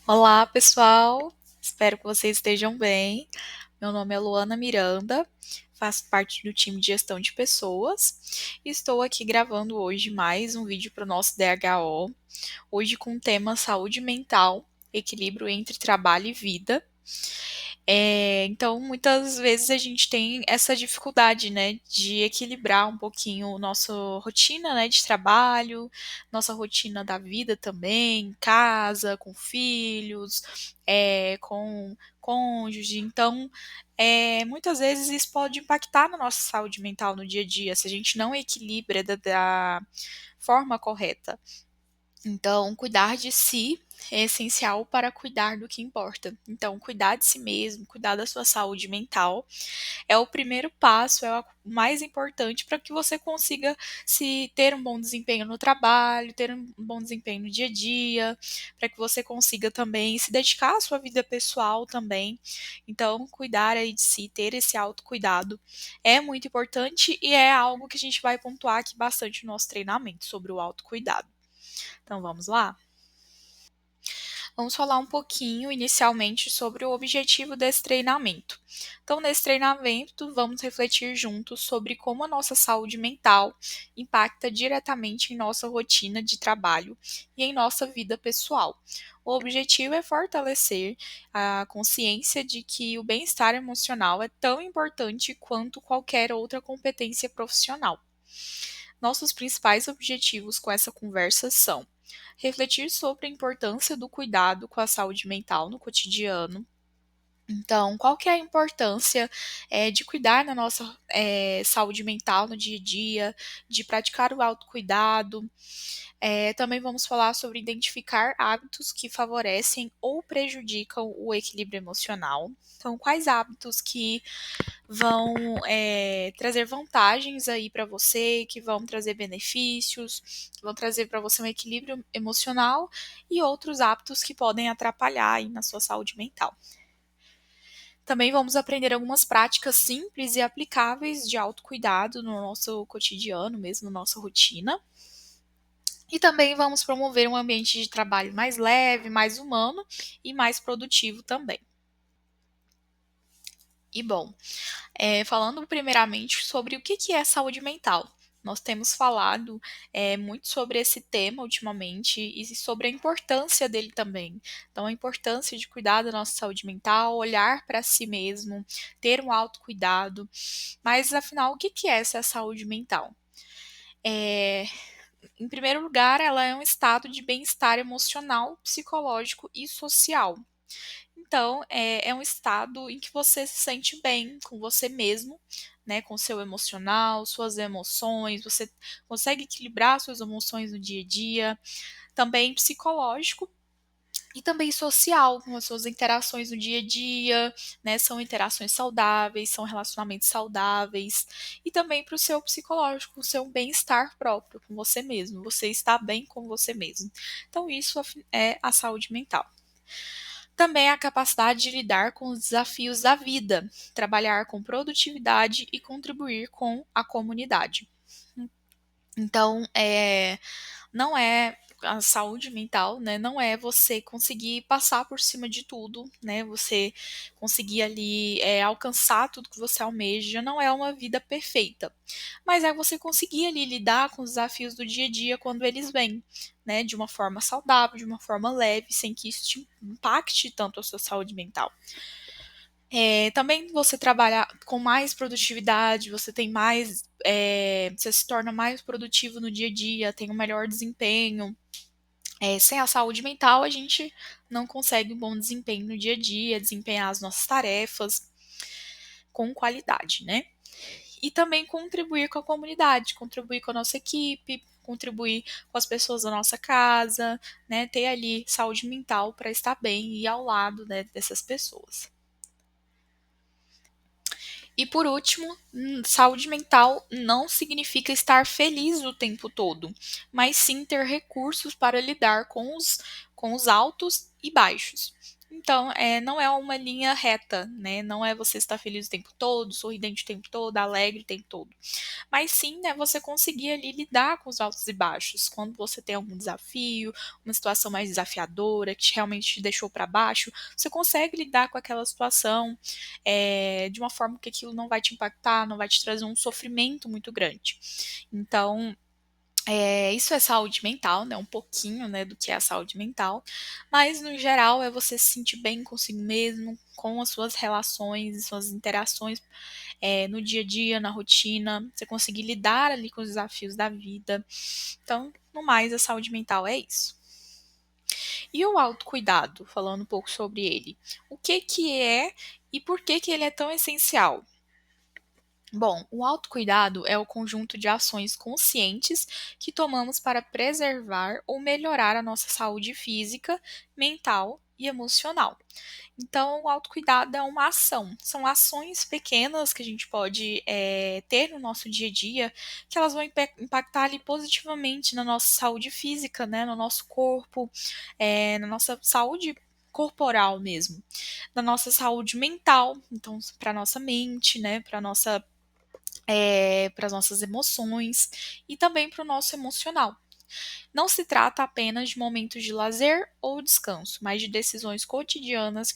Olá, pessoal. Espero que vocês estejam bem. Meu nome é Luana Miranda, faço parte do time de gestão de pessoas e estou aqui gravando hoje mais um vídeo para o nosso DHO, hoje com o tema saúde mental, equilíbrio entre trabalho e vida. Então, muitas vezes a gente tem essa dificuldade, né, de equilibrar um pouquinho nossa rotina, né, de trabalho, nossa rotina da vida também, em casa, com filhos, com cônjuge. Então, muitas vezes isso pode impactar na nossa saúde mental no dia a dia, se a gente não equilibra da forma correta. Então, cuidar de si é essencial para cuidar do que importa. Então, cuidar de si mesmo, cuidar da sua saúde mental é o primeiro passo, é o mais importante para que você consiga se ter um bom desempenho no trabalho, ter um bom desempenho no dia a dia, para que você consiga também se dedicar à sua vida pessoal também. Então, cuidar aí de si, ter esse autocuidado é muito importante e é algo que a gente vai pontuar aqui bastante no nosso treinamento sobre o autocuidado. Então, vamos lá? Vamos falar um pouquinho inicialmente sobre o objetivo desse treinamento. Então, nesse treinamento, vamos refletir juntos sobre como a nossa saúde mental impacta diretamente em nossa rotina de trabalho e em nossa vida pessoal. O objetivo é fortalecer a consciência de que o bem-estar emocional é tão importante quanto qualquer outra competência profissional. Nossos principais objetivos com essa conversa são refletir sobre a importância do cuidado com a saúde mental no cotidiano. Então, qual que é a importância de cuidar da nossa saúde mental no dia a dia, de praticar o autocuidado. Também vamos falar sobre identificar hábitos que favorecem ou prejudicam o equilíbrio emocional. Então, quais hábitos que vão trazer vantagens aí para você, que vão trazer benefícios, que vão trazer para você um equilíbrio emocional e outros hábitos que podem atrapalhar aí na sua saúde mental. Também vamos aprender algumas práticas simples e aplicáveis de autocuidado no nosso cotidiano, mesmo na nossa rotina. E também vamos promover um ambiente de trabalho mais leve, mais humano e mais produtivo também. E bom, falando primeiramente sobre o que é saúde mental. Nós temos falado muito sobre esse tema ultimamente e sobre a importância dele também. Então, a importância de cuidar da nossa saúde mental, olhar para si mesmo, ter um autocuidado. Mas, afinal, o que é essa saúde mental? É, Em primeiro lugar, ela é um estado de bem-estar emocional, psicológico e social. Então, é um estado em que você se sente bem com você mesmo, né, com seu emocional, suas emoções, você consegue equilibrar suas emoções no dia a dia, também psicológico e também social, com as suas interações no dia a dia, né, são interações saudáveis, são relacionamentos saudáveis, e também para o seu psicológico, o seu bem-estar próprio com você mesmo, você está bem com você mesmo. Então, isso é a saúde mental. Também a capacidade de lidar com os desafios da vida, trabalhar com produtividade e contribuir com a comunidade. Então, não é a saúde mental, né? Não é você conseguir passar por cima de tudo, né? Você conseguir ali alcançar tudo que você almeja, não é uma vida perfeita. Mas é você conseguir ali lidar com os desafios do dia a dia quando eles vêm, né? De uma forma saudável, de uma forma leve, sem que isso te impacte tanto a sua saúde mental. Também você trabalhar com mais produtividade, você tem mais, você se torna mais produtivo no dia a dia, tem um melhor desempenho. Sem a saúde mental, a gente não consegue um bom desempenho no dia a dia, desempenhar as nossas tarefas com qualidade, né? E também contribuir com a comunidade, contribuir com a nossa equipe, contribuir com as pessoas da nossa casa, né? Ter ali saúde mental para estar bem e ao lado, né, dessas pessoas. E por último, saúde mental não significa estar feliz o tempo todo, mas sim ter recursos para lidar com os altos e baixos. Então, não é uma linha reta, né, não é você estar feliz o tempo todo, sorridente o tempo todo, alegre o tempo todo. Mas sim, né, você conseguir ali lidar com os altos e baixos. Quando você tem algum desafio, uma situação mais desafiadora, que realmente te deixou para baixo, você consegue lidar com aquela situação, de uma forma que aquilo não vai te impactar, não vai te trazer um sofrimento muito grande. Então, isso é saúde mental, né, um pouquinho, né, do que é a saúde mental, mas no geral é você se sentir bem consigo mesmo, com as suas relações e suas interações, no dia a dia, na rotina, você conseguir lidar ali com os desafios da vida. Então, no mais, a saúde mental é isso. E o autocuidado, falando um pouco sobre ele. O que que é e por que que ele é tão essencial? Bom, o autocuidado é o conjunto de ações conscientes que tomamos para preservar ou melhorar a nossa saúde física, mental e emocional. Então, o autocuidado é uma ação. São ações pequenas que a gente pode ter no nosso dia a dia, que elas vão impactar ali positivamente na nossa saúde física, né, no nosso corpo, na nossa saúde corporal mesmo, na nossa saúde mental, então para nossa mente, né, para as nossas emoções e também para o nosso emocional. Não se trata apenas de momentos de lazer ou descanso, mas de decisões cotidianas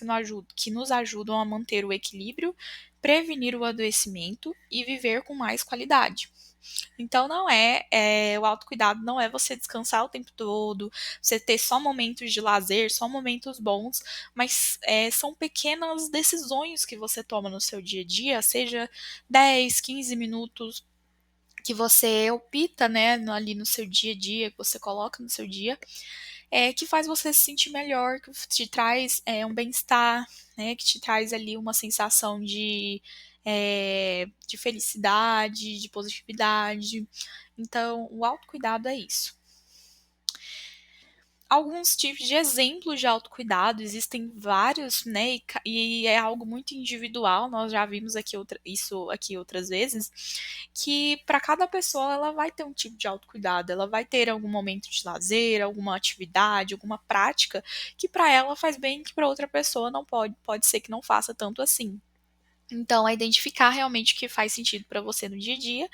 que nos ajudam a manter o equilíbrio, prevenir o adoecimento e viver com mais qualidade. Então o autocuidado não é você descansar o tempo todo, você ter só momentos de lazer, só momentos bons, mas são pequenas decisões que você toma no seu dia a dia, seja 10, 15 minutos que você opta, né, ali no seu dia a dia, que você coloca no seu dia, que faz você se sentir melhor, que te traz um bem-estar, né, que te traz ali uma sensação de felicidade, de positividade. Então, o autocuidado é isso. Alguns tipos de exemplos de autocuidado, existem vários, né, e é algo muito individual, nós já vimos isso aqui outras vezes, que para cada pessoa ela vai ter um tipo de autocuidado, ela vai ter algum momento de lazer, alguma atividade, alguma prática que para ela faz bem, que para outra pessoa não pode ser que não faça tanto assim. Então, é identificar realmente o que faz sentido para você no dia a dia,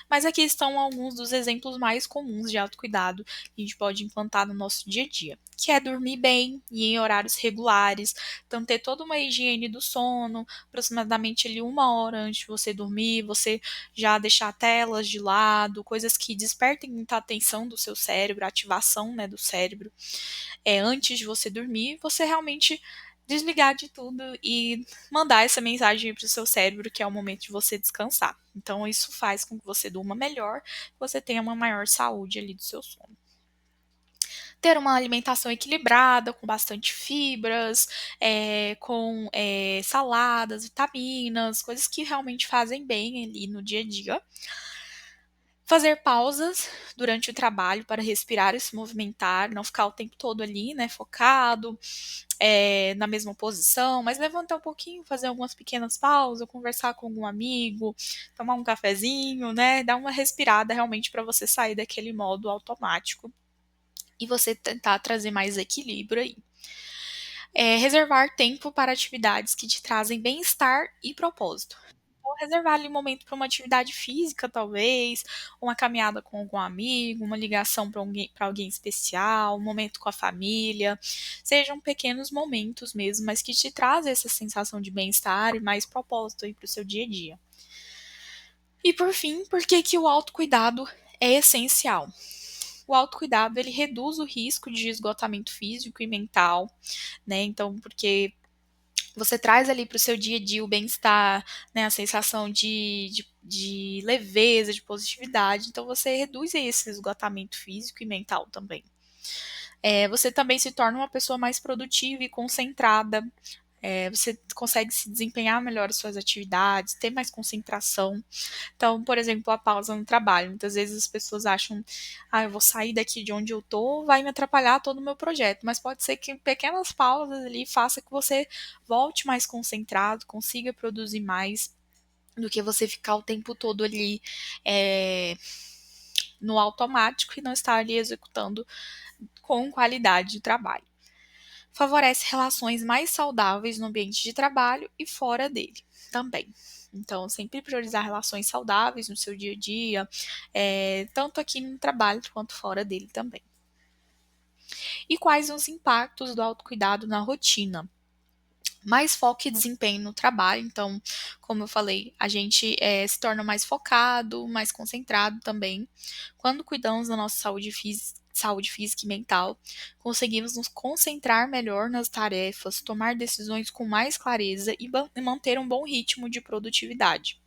mas aqui estão alguns dos exemplos mais comuns de autocuidado que a gente pode implantar no nosso dia a dia, que é dormir bem e em horários regulares, então ter toda uma higiene do sono, aproximadamente ali 1 hora antes de você dormir, você já deixar telas de lado, coisas que despertem muita atenção do seu cérebro, ativação, né, do cérebro, antes de você dormir, você realmente desligar de tudo e mandar essa mensagem para o seu cérebro que é o momento de você descansar. Então, isso faz com que você durma melhor, que você tenha uma maior saúde ali do seu sono. Ter uma alimentação equilibrada, com bastante fibras, com saladas, vitaminas, coisas que realmente fazem bem ali no dia a dia. Fazer pausas durante o trabalho para respirar e se movimentar, não ficar o tempo todo ali, né, focado, na mesma posição, mas levantar um pouquinho, fazer algumas pequenas pausas, conversar com algum amigo, tomar um cafezinho, né, dar uma respirada realmente para você sair daquele modo automático e você tentar trazer mais equilíbrio aí. Reservar tempo para atividades que te trazem bem-estar e propósito. Então, reservar ali um momento para uma atividade física, talvez, uma caminhada com algum amigo, uma ligação para alguém especial, um momento com a família. Sejam pequenos momentos mesmo, mas que te trazem essa sensação de bem-estar e mais propósito aí para o seu dia a dia. E por fim, por que que o autocuidado é essencial? O autocuidado ele reduz o risco de esgotamento físico e mental, né? Então, porque você traz ali para o seu dia a dia o bem-estar, né, a sensação de leveza, de positividade, então você reduz aí esse esgotamento físico e mental também. Você também se torna uma pessoa mais produtiva e concentrada, você consegue se desempenhar melhor as suas atividades, ter mais concentração. Então, por exemplo, a pausa no trabalho. Muitas vezes as pessoas acham, eu vou sair daqui de onde eu tô, vai me atrapalhar todo o meu projeto. Mas pode ser que pequenas pausas ali faça que você volte mais concentrado, consiga produzir mais do que você ficar o tempo todo ali é, no automático e não estar ali executando com qualidade de trabalho. Favorece relações mais saudáveis no ambiente de trabalho e fora dele também. Então, sempre priorizar relações saudáveis no seu dia a dia, tanto aqui no trabalho quanto fora dele também. E quais os impactos do autocuidado na rotina? Mais foco e desempenho no trabalho. Então, como eu falei, a gente se torna mais focado, mais concentrado também. Quando cuidamos da nossa saúde física e mental, conseguimos nos concentrar melhor nas tarefas, tomar decisões com mais clareza e manter um bom ritmo de produtividade.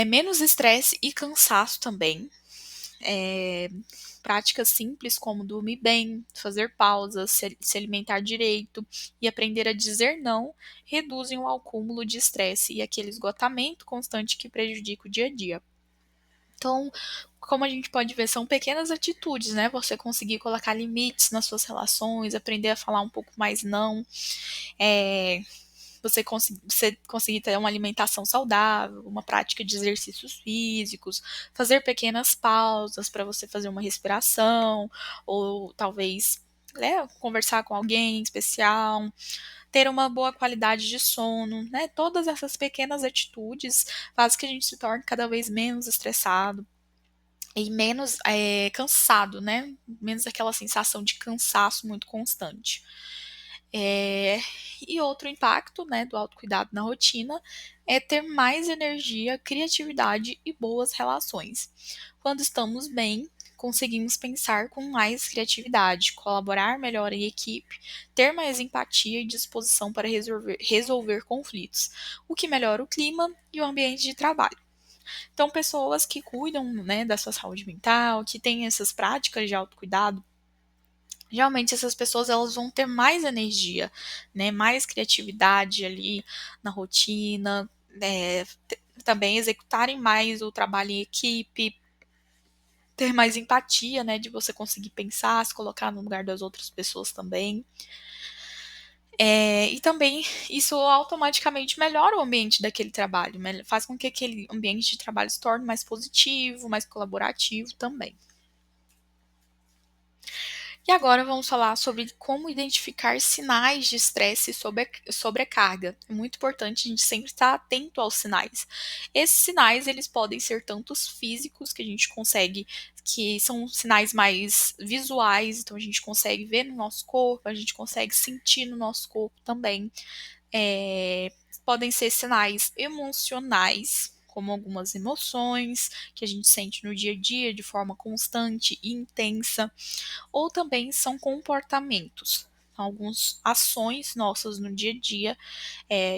Menos estresse e cansaço também. É, práticas simples como dormir bem, fazer pausas, se alimentar direito e aprender a dizer não reduzem o acúmulo de estresse e aquele esgotamento constante que prejudica o dia a dia. Então, como a gente pode ver, são pequenas atitudes, né? Você conseguir colocar limites nas suas relações, aprender a falar um pouco mais não, é, você conseguir ter uma alimentação saudável, uma prática de exercícios físicos, fazer pequenas pausas para você fazer uma respiração, ou talvez conversar com alguém especial, ter uma boa qualidade de sono, né? Todas essas pequenas atitudes fazem que a gente se torne cada vez menos estressado e menos cansado, né? Menos aquela sensação de cansaço muito constante. É, e outro impacto, né, do autocuidado na rotina é ter mais energia, criatividade e boas relações. Quando estamos bem, conseguimos pensar com mais criatividade, colaborar melhor em equipe, ter mais empatia e disposição para resolver conflitos, o que melhora o clima e o ambiente de trabalho. Então, pessoas que cuidam, né, da sua saúde mental, que têm essas práticas de autocuidado, geralmente essas pessoas elas vão ter mais energia, né, mais criatividade ali na rotina, também executarem mais o trabalho em equipe, ter mais empatia, né, de você conseguir pensar, se colocar no lugar das outras pessoas também. E também isso automaticamente melhora o ambiente daquele trabalho, faz com que aquele ambiente de trabalho se torne mais positivo, mais colaborativo também. E agora vamos falar sobre como identificar sinais de estresse e sobrecarga. É muito importante a gente sempre estar atento aos sinais. Esses sinais, eles podem ser tantos físicos, que a gente consegue, que são sinais mais visuais, então a gente consegue ver no nosso corpo, a gente consegue sentir no nosso corpo também. É, podem ser sinais emocionais, como algumas emoções que a gente sente no dia a dia de forma constante e intensa, ou também são comportamentos, algumas ações nossas no dia a dia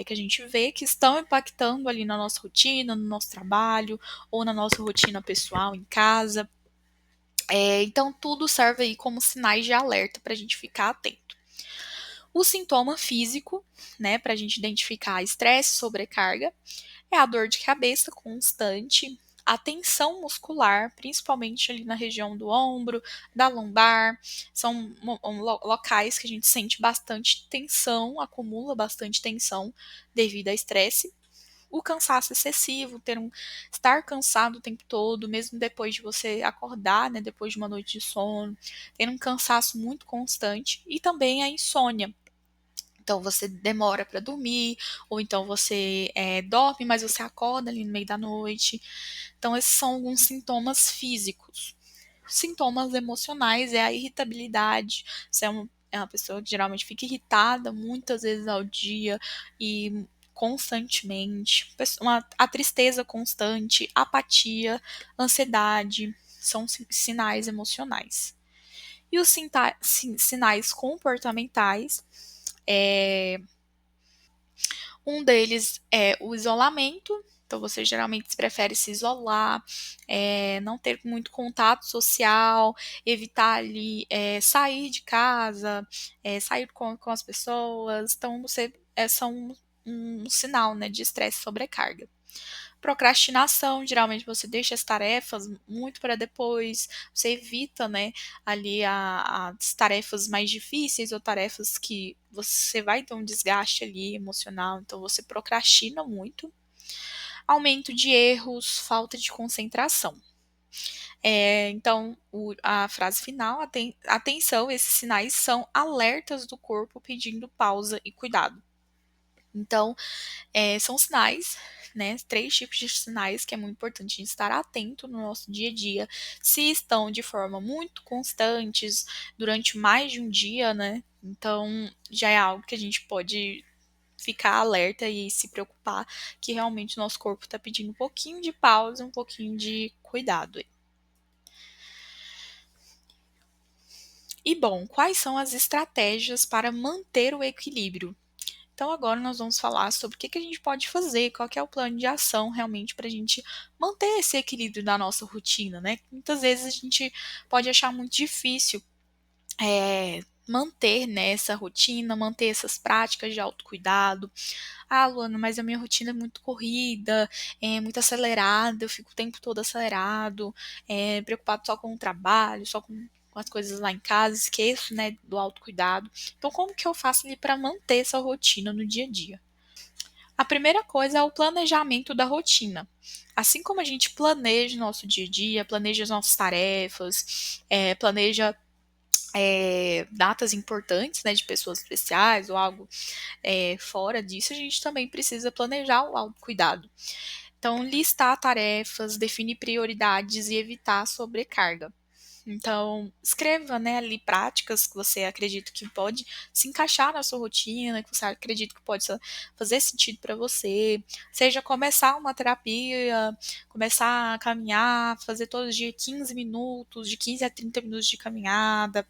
que a gente vê que estão impactando ali na nossa rotina, no nosso trabalho ou na nossa rotina pessoal em casa. Então tudo serve aí como sinais de alerta para a gente ficar atento. O sintoma físico, né, para a gente identificar estresse, sobrecarga, é a dor de cabeça constante, a tensão muscular, principalmente ali na região do ombro, da lombar, são locais que a gente sente bastante tensão, acumula bastante tensão devido a estresse. O cansaço excessivo, estar cansado o tempo todo, mesmo depois de você acordar, né, depois de uma noite de sono, ter um cansaço muito constante e também a insônia. Então você demora para dormir, ou então você dorme, mas você acorda ali no meio da noite. Então esses são alguns sintomas físicos. Sintomas emocionais é a irritabilidade. Você é uma pessoa que geralmente fica irritada muitas vezes ao dia e constantemente. A tristeza constante, apatia, ansiedade, são sinais emocionais. E os sinais comportamentais é, um deles é o isolamento. Então, você geralmente prefere se isolar, não ter muito contato social, evitar ali sair de casa, sair com as pessoas. Então, você são um sinal, né, de estresse e sobrecarga. Procrastinação, geralmente você deixa as tarefas muito para depois, você evita, né, ali as tarefas mais difíceis ou tarefas que você vai ter um desgaste ali emocional, então você procrastina muito. Aumento de erros, falta de concentração. Então, a frase final, atenção, esses sinais são alertas do corpo pedindo pausa e cuidado. Então, são sinais, né? 3 tipos de sinais que é muito importante a gente estar atento no nosso dia a dia. Se estão de forma muito constantes durante mais de um dia, né? Então, já é algo que a gente pode ficar alerta e se preocupar que realmente o nosso corpo está pedindo um pouquinho de pausa, um pouquinho de cuidado. E bom, quais são as estratégias para manter o equilíbrio? Então agora nós vamos falar sobre o que a gente pode fazer, qual que é o plano de ação realmente para a gente manter esse equilíbrio da nossa rotina, né? Muitas vezes a gente pode achar muito difícil manter né, essa rotina, manter essas práticas de autocuidado. Ah, Luana, mas a minha rotina é muito corrida, é muito acelerada, eu fico o tempo todo acelerado, preocupado só com o trabalho, só com as coisas lá em casa, esqueço, né, do autocuidado. Então, como que eu faço ali para manter essa rotina no dia a dia? A primeira coisa é o planejamento da rotina. Assim como a gente planeja o nosso dia a dia, planeja as nossas tarefas, planeja datas importantes, né, de pessoas especiais ou algo fora disso, a gente também precisa planejar o autocuidado. Então, listar tarefas, definir prioridades e evitar sobrecarga. Então, escreva, né, ali práticas que você acredita que pode se encaixar na sua rotina, que você acredita que pode fazer sentido para você. Seja começar uma terapia, começar a caminhar, fazer todos os dias 15 minutos, de 15 a 30 minutos de caminhada,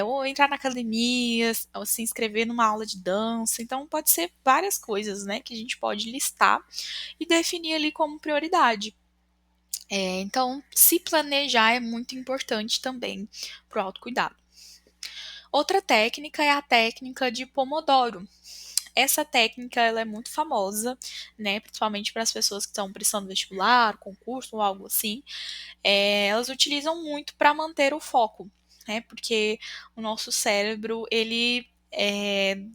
ou entrar na academia, ou se inscrever numa aula de dança. Então, pode ser várias coisas, né, que a gente pode listar e definir ali como prioridade. Então, se planejar é muito importante também para o autocuidado. Outra técnica é a técnica de Pomodoro. Essa técnica ela é muito famosa, né, principalmente para as pessoas que estão prestando vestibular, concurso ou algo assim. Elas utilizam muito para manter o foco, né, porque o nosso cérebro, ele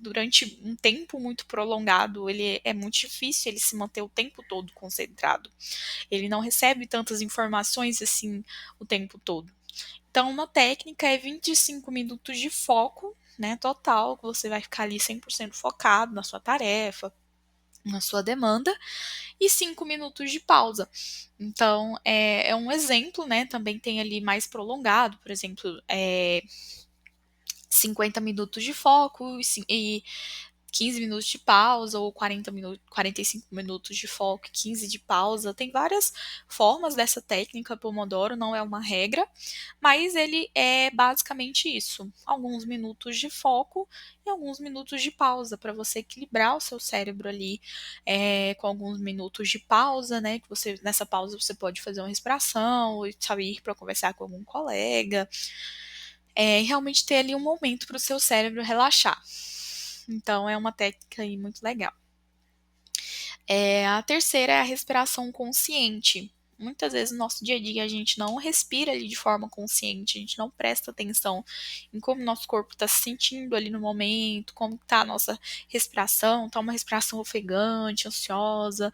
durante um tempo muito prolongado, ele é muito difícil ele se manter o tempo todo concentrado. Ele não recebe tantas informações assim o tempo todo. Então, uma técnica é 25 minutos de foco, né, total, que você vai ficar ali 100% focado na sua tarefa, na sua demanda, e 5 minutos de pausa. Então, é um exemplo, né, também tem ali mais prolongado, por exemplo, 50 minutos de foco e 15 minutos de pausa ou 45 minutos de foco e 15 de pausa. Tem várias formas dessa técnica Pomodoro, não é uma regra, mas ele é basicamente isso: alguns minutos de foco e alguns minutos de pausa para você equilibrar o seu cérebro ali, com alguns minutos de pausa, né? Que você nessa pausa você pode fazer uma respiração ou sair para conversar com algum colega, e realmente ter ali um momento para o seu cérebro relaxar. Então, é uma técnica aí muito legal. A terceira é a respiração consciente. Muitas vezes no nosso dia a dia a gente não respira ali de forma consciente, a gente não presta atenção em como o nosso corpo está se sentindo ali no momento, como está a nossa respiração, está uma respiração ofegante, ansiosa,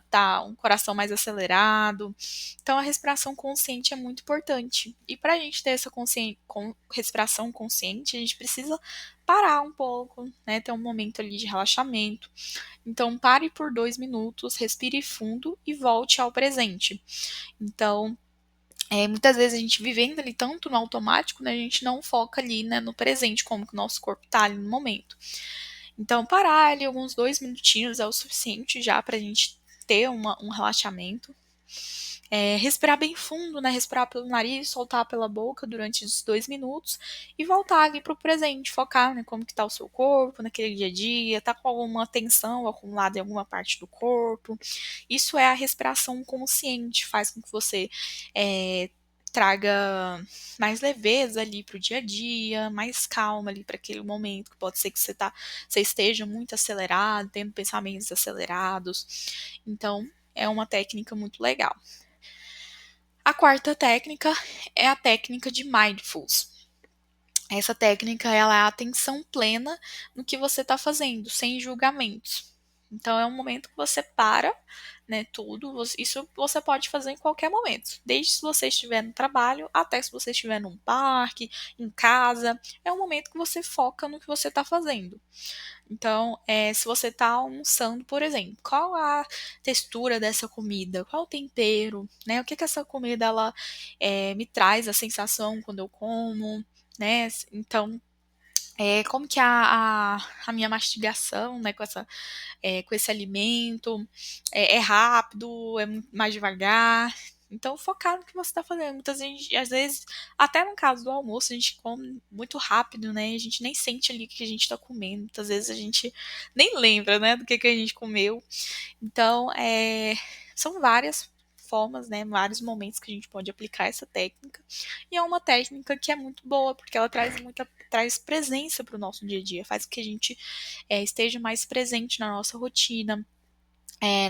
tá um coração mais acelerado. Então a respiração consciente é muito importante. E para a gente ter essa respiração consciente, a gente precisa parar um pouco, né, ter um momento ali de relaxamento. Então, pare por 2 minutos, respire fundo e volte ao presente. Então, muitas vezes a gente vivendo ali tanto no automático, né, a gente não foca ali, né, no presente, como que o nosso corpo está ali no momento. Então, parar ali alguns 2 minutinhos é o suficiente já para a gente ter um relaxamento. Respirar bem fundo, né? Respirar pelo nariz, soltar pela boca durante os 2 minutos e voltar ali para o presente, focar, né, como que tá o seu corpo naquele dia a dia, tá com alguma tensão acumulada em alguma parte do corpo. Isso é a respiração consciente, faz com que você traga mais leveza ali para o dia a dia, mais calma ali para aquele momento, que pode ser que você esteja muito acelerado, tendo pensamentos acelerados. Então, é uma técnica muito legal. A quarta técnica é a técnica de mindfulness. Essa técnica ela é a atenção plena no que você está fazendo, sem julgamentos. Então é um momento que você para, né, tudo. Isso você pode fazer em qualquer momento, desde se você estiver no trabalho até se você estiver num parque, em casa. É um momento que você foca no que você está fazendo. Então, se você está almoçando, por exemplo, qual a textura dessa comida? Qual o tempero, né? O que que essa comida ela me traz a sensação quando eu como, né? Então, como que a minha mastigação, né, com esse alimento é rápido, é mais devagar. Então, focar no que você está fazendo. Muitas vezes, às vezes, até no caso do almoço, a gente come muito rápido, né? A gente nem sente ali o que a gente está comendo. Muitas vezes a gente nem lembra, né, do que a gente comeu. Então, são várias formas, né, vários momentos que a gente pode aplicar essa técnica. E é uma técnica que é muito boa, porque ela traz presença para o nosso dia a dia, faz com que a gente esteja mais presente na nossa rotina,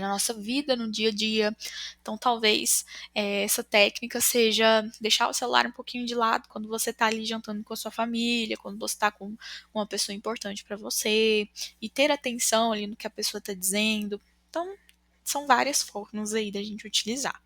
na nossa vida no dia a dia. Então, talvez essa técnica seja deixar o celular um pouquinho de lado quando você está ali jantando com a sua família, quando você está com uma pessoa importante para você, e ter atenção ali no que a pessoa está dizendo. Então, são várias formas aí da gente utilizar.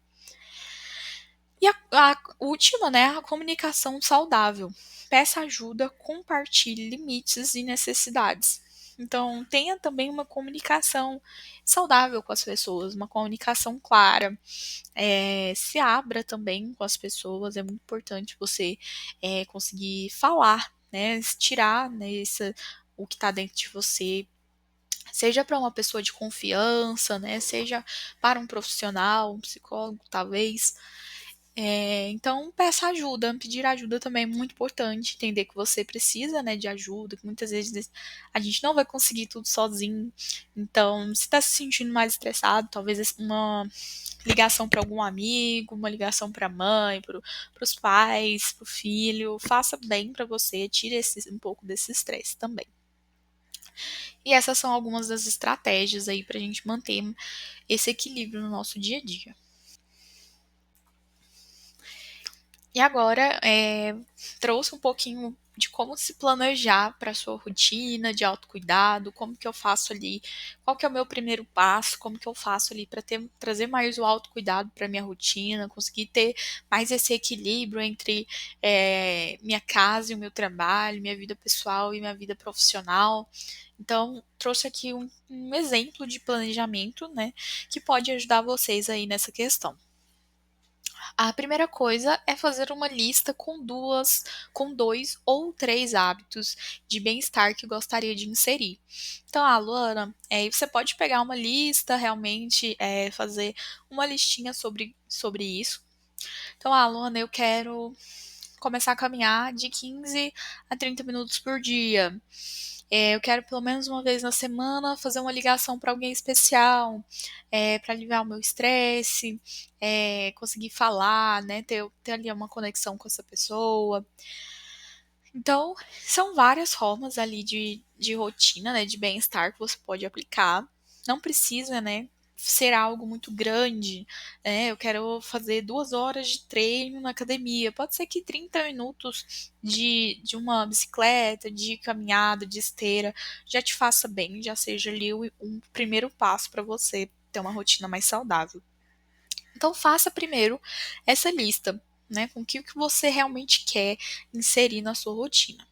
E a última, né, a comunicação saudável. Peça ajuda, compartilhe limites e necessidades. Então, tenha também uma comunicação saudável com as pessoas, uma comunicação clara. Se abra também com as pessoas, é muito importante você conseguir falar, né, tirar, né, o que está dentro de você, seja para uma pessoa de confiança, né, seja para um profissional, um psicólogo, talvez. Então, peça ajuda. Pedir ajuda também é muito importante. Entender que você precisa, né, de ajuda, que muitas vezes a gente não vai conseguir tudo sozinho. Então, se está se sentindo mais estressado, talvez uma ligação para algum amigo, uma ligação para a mãe, para os pais, para o filho, faça bem para você, tire um pouco desse estresse também. E essas são algumas das estratégias aí para a gente manter esse equilíbrio no nosso dia a dia. E agora, trouxe um pouquinho de como se planejar para a sua rotina de autocuidado, como que eu faço ali, qual que é o meu primeiro passo, como que eu faço ali para trazer mais o autocuidado para minha rotina, conseguir ter mais esse equilíbrio entre minha casa e o meu trabalho, minha vida pessoal e minha vida profissional. Então, trouxe aqui um exemplo de planejamento, né, que pode ajudar vocês aí nessa questão. A primeira coisa é fazer uma lista com dois ou três hábitos de bem-estar que gostaria de inserir. Então, Luana, você pode pegar uma lista, realmente fazer uma listinha sobre isso. Então, Luana, eu quero começar a caminhar de 15 a 30 minutos por dia. Eu quero pelo menos uma vez na semana fazer uma ligação para alguém especial, para aliviar o meu estresse, conseguir falar, né, ter ali uma conexão com essa pessoa. Então, são várias formas ali de rotina, né, de bem-estar que você pode aplicar. Não precisa, né, ser algo muito grande, né? Eu quero fazer 2 horas de treino na academia. Pode ser que 30 minutos de uma bicicleta, de caminhada, de esteira, já te faça bem, já seja ali um primeiro passo para você ter uma rotina mais saudável. Então, faça primeiro essa lista, né, com o que você realmente quer inserir na sua rotina.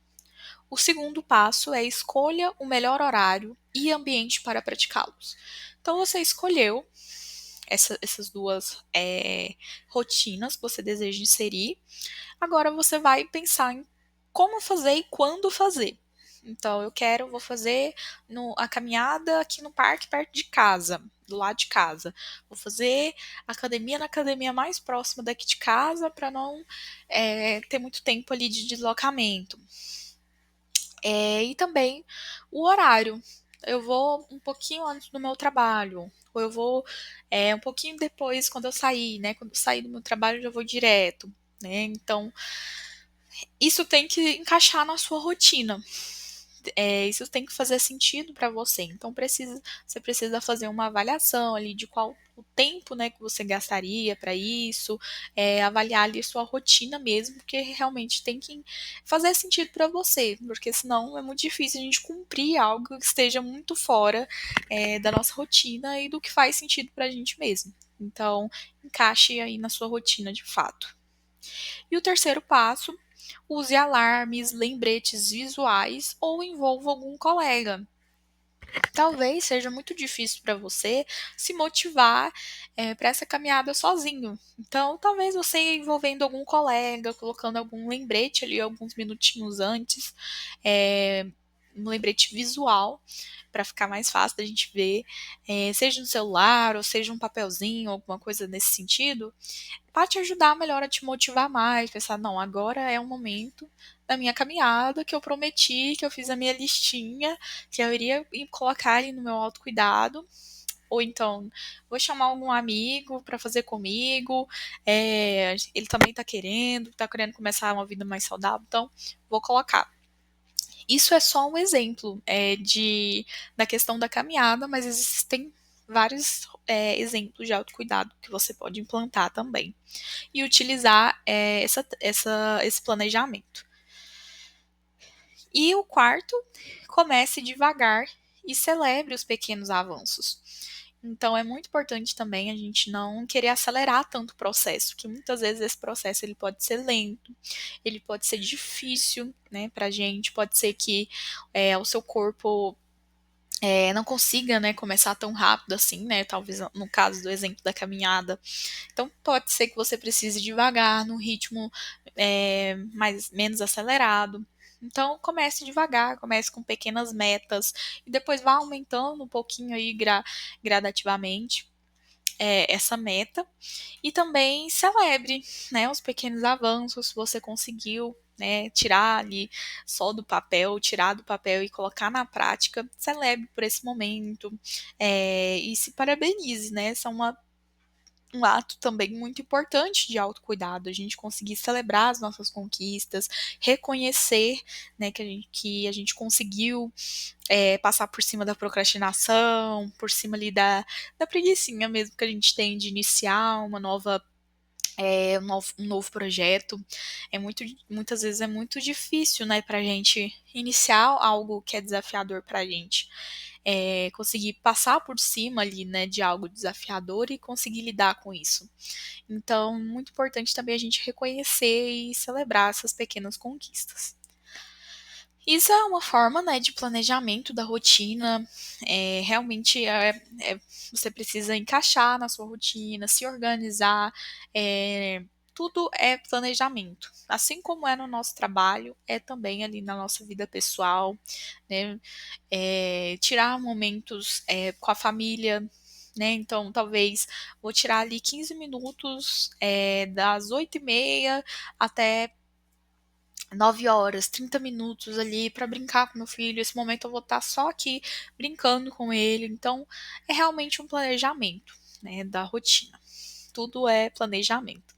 O segundo passo é escolha o melhor horário e ambiente para praticá-los. Então, você escolheu essas duas rotinas que você deseja inserir. Agora você vai pensar em como fazer e quando fazer. Então, vou fazer a caminhada aqui no parque perto de casa, do lado de casa. Vou fazer academia na academia mais próxima daqui de casa para não ter muito tempo ali de deslocamento. E também o horário. Eu vou um pouquinho antes do meu trabalho, ou eu vou um pouquinho depois quando eu sair, né? Quando eu sair do meu trabalho, eu já vou direto, né? Então, isso tem que encaixar na sua rotina. isso tem que fazer sentido para você. Então você precisa fazer uma avaliação ali de qual o tempo, né, que você gastaria para isso, avaliar ali sua rotina mesmo, porque realmente tem que fazer sentido para você, porque senão é muito difícil a gente cumprir algo que esteja muito fora da nossa rotina e do que faz sentido para a gente mesmo. Então, encaixe aí na sua rotina de fato. E o terceiro passo, use alarmes, lembretes visuais ou envolva algum colega. Talvez seja muito difícil para você se motivar para essa caminhada sozinho. Então, talvez você envolvendo algum colega, colocando algum lembrete ali alguns minutinhos antes, um lembrete visual, para ficar mais fácil da gente ver, seja no celular ou seja um papelzinho, alguma coisa nesse sentido, para te ajudar melhor a te motivar mais, pensar, não, agora é o momento da minha caminhada que eu prometi, que eu fiz a minha listinha, que eu iria colocar ali no meu autocuidado, ou então vou chamar algum amigo para fazer comigo, ele também tá querendo começar uma vida mais saudável, então vou colocar. Isso é só um exemplo da questão da caminhada, mas existem vários exemplos de autocuidado que você pode implantar também e utilizar esse planejamento. E o quarto, comece devagar e celebre os pequenos avanços. Então é muito importante também a gente não querer acelerar tanto o processo, que muitas vezes esse processo ele pode ser lento, ele pode ser difícil, né, pra gente, pode ser que o seu corpo não consiga, né, começar tão rápido assim, né, talvez no caso do exemplo da caminhada. Então pode ser que você precise devagar, num ritmo menos acelerado. Então comece devagar, comece com pequenas metas e depois vá aumentando um pouquinho aí gradativamente essa meta e também celebre, né, os pequenos avanços que você conseguiu, né, tirar do papel e colocar na prática, celebre por esse momento e se parabenize, né, um ato também muito importante de autocuidado, a gente conseguir celebrar as nossas conquistas, reconhecer, né, que a gente conseguiu passar por cima da procrastinação, por cima ali da preguicinha mesmo que a gente tem de iniciar um novo projeto. Muitas vezes é muito difícil, né, pra gente iniciar algo que é desafiador pra gente. Conseguir passar por cima ali, né, de algo desafiador e conseguir lidar com isso. Então, muito importante também a gente reconhecer e celebrar essas pequenas conquistas. Isso é uma forma, né, de planejamento da rotina. Realmente você precisa encaixar na sua rotina, se organizar. Tudo é planejamento. Assim como é no nosso trabalho, é também ali na nossa vida pessoal, né? Tirar momentos com a família, né? Então, talvez vou tirar ali 15 minutos das 8h30 até 9 horas, 30 minutos ali para brincar com meu filho. Esse momento eu vou estar só aqui brincando com ele. Então, é realmente um planejamento, né, da rotina. Tudo é planejamento.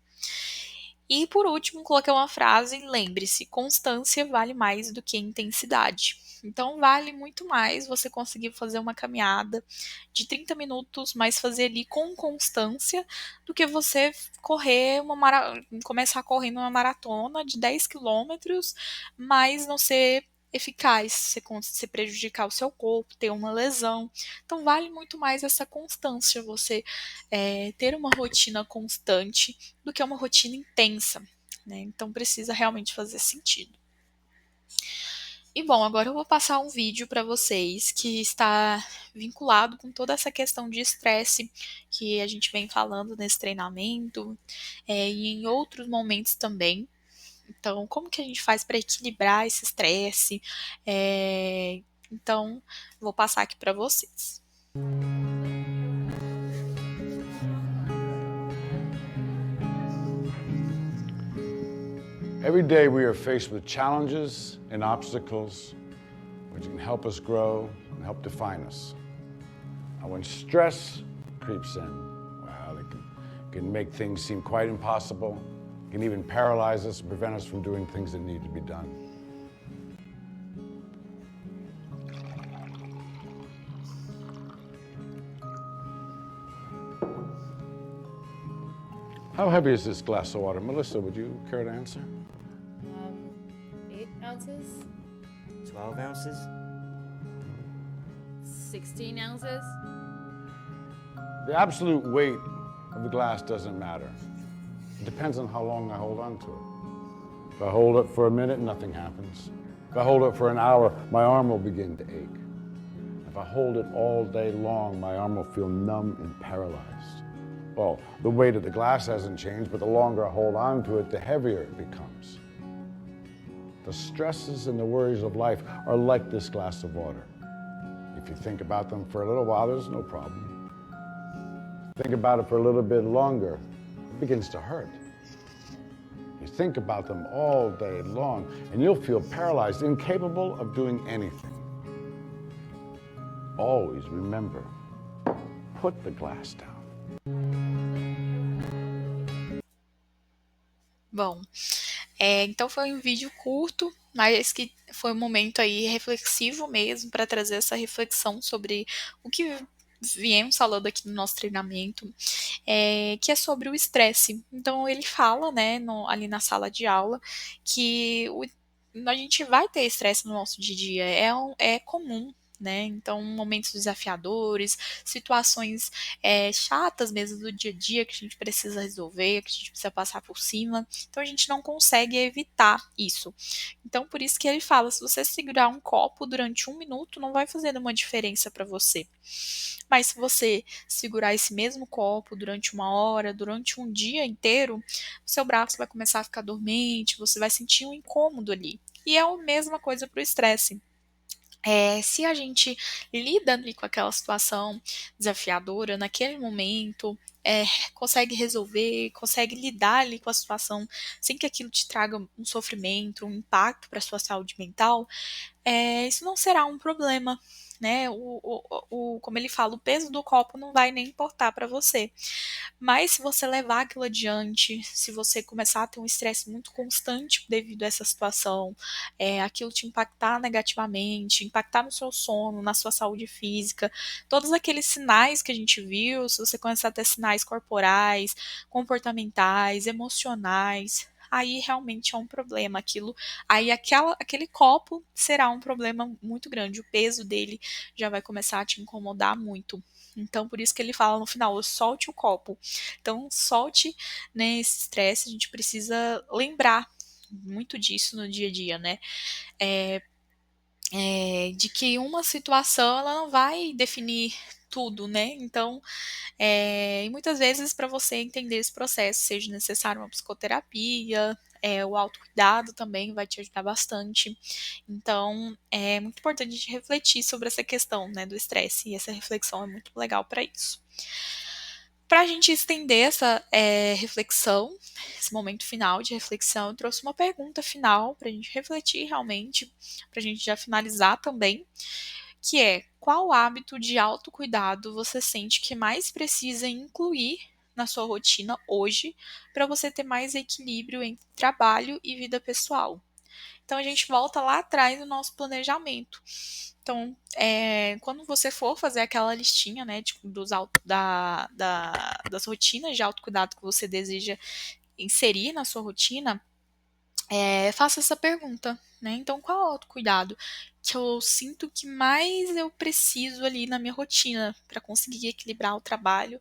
E por último, coloquei uma frase, lembre-se, constância vale mais do que intensidade. Então vale muito mais você conseguir fazer uma caminhada de 30 minutos, mas fazer ali com constância, do que você começar correndo uma maratona de 10 quilômetros, mas não ser eficaz, você prejudicar o seu corpo, ter uma lesão. Então vale muito mais essa constância, você ter uma rotina constante do que uma rotina intensa, né? Então precisa realmente fazer sentido. E bom, agora eu vou passar um vídeo para vocês que está vinculado com toda essa questão de estresse que a gente vem falando nesse treinamento e em outros momentos também. Então, como que a gente faz para equilibrar esse estresse? Então, vou passar aqui para vocês. Every day we are faced with challenges and obstacles which can help us grow and help define us. And when stress creeps in, well, it can make things seem quite impossible. It can even paralyze us and prevent us from doing things that need to be done. How heavy is this glass of water? Melissa, would you care to answer? 8 ounces, 12 ounces? 16 ounces. The absolute weight of the glass doesn't matter. It depends on how long I hold on to it. If I hold it for a minute, nothing happens. If I hold it for an hour, my arm will begin to ache. If I hold it all day long, my arm will feel numb and paralyzed. Well, the weight of the glass hasn't changed, but the longer I hold on to it, the heavier it becomes. The stresses and the worries of life are like this glass of water. If you think about them for a little while, there's no problem. Think about it for a little bit longer, it begins to hurt. You think about them all day long, and you'll feel paralyzed, incapable of doing anything. Always remember, put the glass down. Bom, então foi um vídeo curto, mas que foi um momento aí reflexivo mesmo para trazer essa reflexão sobre o que viemos falando aqui no nosso treinamento, que é sobre o estresse. Então ele fala, né, ali na sala de aula, que a gente vai ter estresse no nosso dia a dia, é comum. Né? Então, momentos desafiadores, situações chatas mesmo do dia a dia que a gente precisa resolver, que a gente precisa passar por cima. Então, a gente não consegue evitar isso. Então, por isso que ele fala: se você segurar um copo durante 1 minuto, não vai fazer uma diferença para você. Mas se você segurar esse mesmo copo durante 1 hora, durante um dia inteiro, o seu braço vai começar a ficar dormente, você vai sentir um incômodo ali. E é a mesma coisa para o estresse. Se a gente lida ali com aquela situação desafiadora naquele momento, consegue resolver, consegue lidar ali com a situação sem que aquilo te traga um sofrimento, um impacto para a sua saúde mental, isso não será um problema, né? Como ele fala, o peso do copo não vai nem importar para você. Mas se você levar aquilo adiante, se você começar a ter um estresse muito constante devido a essa situação, aquilo te impactar negativamente, impactar no seu sono, na sua saúde física, todos aqueles sinais que a gente viu, se você começar a ter sinais corporais, comportamentais, emocionais, aí realmente é um problema. Aí aquele copo será um problema muito grande. O peso dele já vai começar a te incomodar muito. Então, por isso que ele fala no final: solte o copo. Então, solte, né, esse estresse. A gente precisa lembrar muito disso no dia a dia, né? De que uma situação ela não vai definir tudo, né? Então, e muitas vezes para você entender esse processo, seja necessário uma psicoterapia, o autocuidado também vai te ajudar bastante. Então, é muito importante a gente refletir sobre essa questão, né, do estresse, e essa reflexão é muito legal para isso. Para a gente estender essa reflexão, esse momento final de reflexão, eu trouxe uma pergunta final para a gente refletir realmente, para a gente já finalizar também, que é: qual hábito de autocuidado você sente que mais precisa incluir na sua rotina hoje para você ter mais equilíbrio entre trabalho e vida pessoal? Então a gente volta lá atrás no nosso planejamento. Então, quando você for fazer aquela listinha, né, das rotinas de autocuidado que você deseja inserir na sua rotina, faça essa pergunta, né? Então, qual é o autocuidado que eu sinto que mais eu preciso ali na minha rotina para conseguir equilibrar o trabalho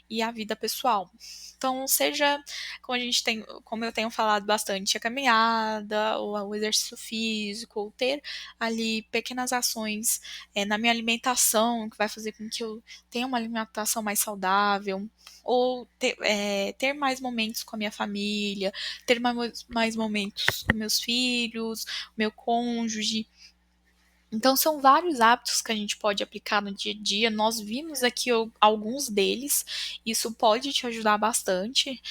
e a vida pessoal? Então, seja como eu tenho falado bastante, a caminhada, ou o exercício físico, ou ter ali pequenas ações na minha alimentação, que vai fazer com que eu tenha uma alimentação mais saudável, ou ter mais momentos com a minha família, ter mais momentos com meus filhos, meu cônjuge. Então, são vários hábitos que a gente pode aplicar no dia a dia. Nós vimos aqui alguns deles. Isso pode te ajudar bastante.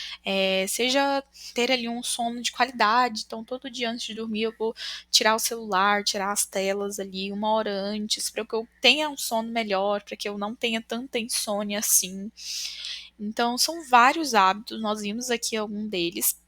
Seja ter ali um sono de qualidade. Então, todo dia antes de dormir, eu vou tirar o celular, tirar as telas ali 1 hora antes, para que eu tenha um sono melhor, para que eu não tenha tanta insônia assim. Então, são vários hábitos. Nós vimos aqui algum deles.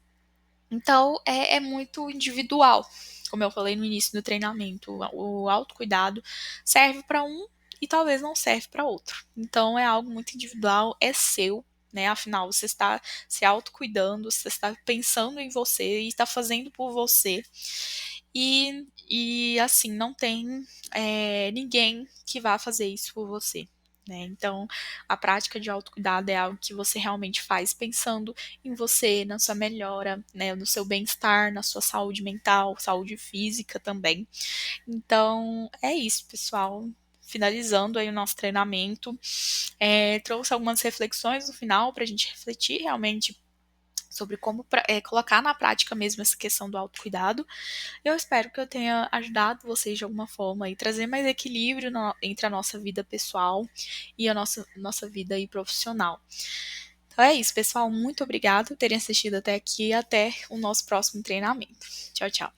Então, é muito individual. Como eu falei no início do treinamento, o autocuidado serve para um e talvez não serve para outro. Então, é algo muito individual, é seu. né? Afinal, você está se autocuidando, você está pensando em você e está fazendo por você. E assim, não tem ninguém que vá fazer isso por você. Né? Então, a prática de autocuidado é algo que você realmente faz pensando em você, na sua melhora, né, no seu bem-estar, na sua saúde mental, saúde física também. Então, é isso, pessoal. Finalizando aí o nosso treinamento, trouxe algumas reflexões no final para a gente refletir realmente sobre como colocar na prática mesmo essa questão do autocuidado. Eu espero que eu tenha ajudado vocês de alguma forma e trazer mais equilíbrio entre a nossa vida pessoal e a nossa vida aí profissional. Então é isso, pessoal. Muito obrigada por terem assistido até aqui e até o nosso próximo treinamento. Tchau, tchau.